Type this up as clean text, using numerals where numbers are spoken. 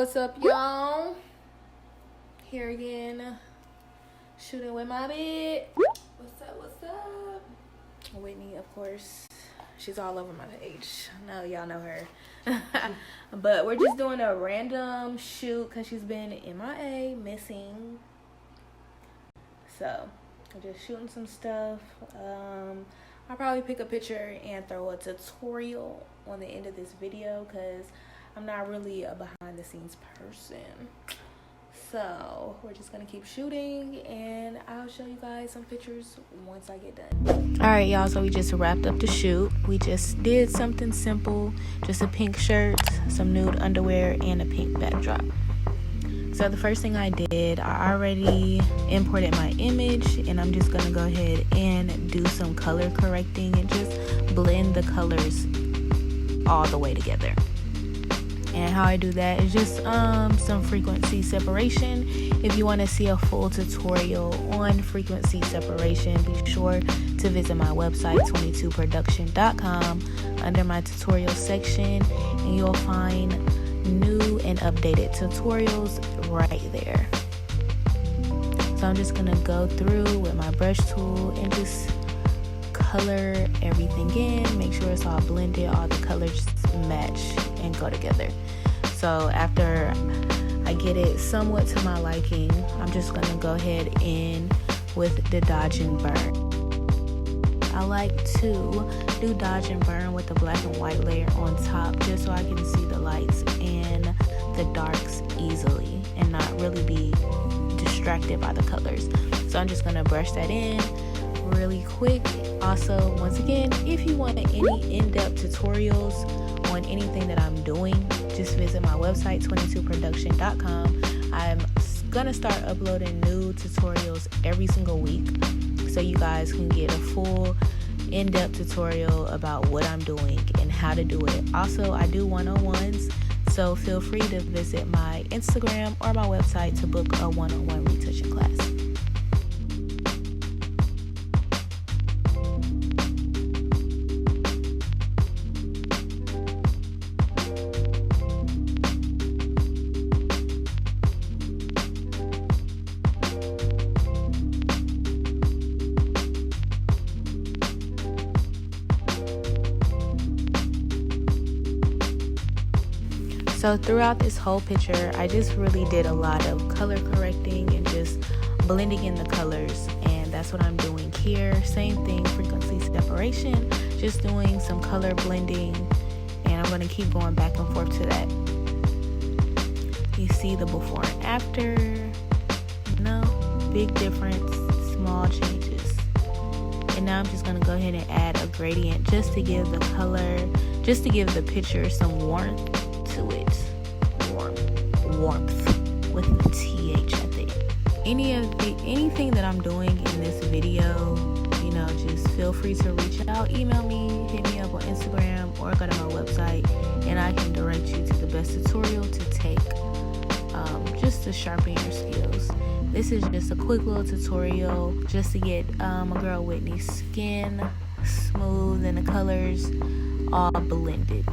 What's up, y'all? Here again, shooting with my bit. What's up? Whitney, of course. She's all over my page. No, y'all know her. But we're just doing a random shoot because she's been MIA, missing. So, I'm just shooting some stuff. I'll probably pick a picture and throw a tutorial on the end of this video because I'm not really a behind the scenes person. So we're just gonna keep shooting and I'll show you guys some pictures once I get done. All right, y'all, so we just wrapped up the shoot. We just did something simple, just a pink shirt, some nude underwear, and a pink backdrop. So the first thing I did, I already imported my image, and I'm just gonna go ahead and do some color correcting and just blend the colors all the way together. And how I do that is just some frequency separation. If you want to see a full tutorial on frequency separation, be sure to visit my website 22production.com under my tutorial section, and you'll find new and updated tutorials right there. So I'm just gonna go through with my brush tool and just color everything in, make sure it's all blended, all the colors match and go together. So after I get it somewhat to my liking, I'm just gonna go ahead in with the dodge and burn. I like to do dodge and burn with the black and white layer on top just so I can see the lights and the darks easily and not really be distracted by the colors. So I'm just gonna brush that in really quick. Also, once again, if you want any in-depth tutorials on anything that I'm doing, just visit my website 22production.com. I'm gonna start uploading new tutorials every single week so you guys can get a full in-depth tutorial about what I'm doing and how to do it. Also, I do one-on-ones, so feel free to visit my Instagram or my website to book a one-on-one retouching class. So throughout this whole picture, I just really did a lot of color correcting and just blending in the colors, and that's what I'm doing here. Same thing, frequency separation, just doing some color blending, and I'm going to keep going back and forth to that. You see the before and after, big difference, small changes. And now I'm just going to go ahead and add a gradient just to give the color, just to give the picture some warmth to it. Warmth with the TH at the end. Anything that I'm doing in this video, just feel free to reach out, email me, hit me up on Instagram, or go to my website and I can direct you to the best tutorial to take just to sharpen your skills. This is just a quick little tutorial just to get my girl Whitney's skin smooth and the colors all blended.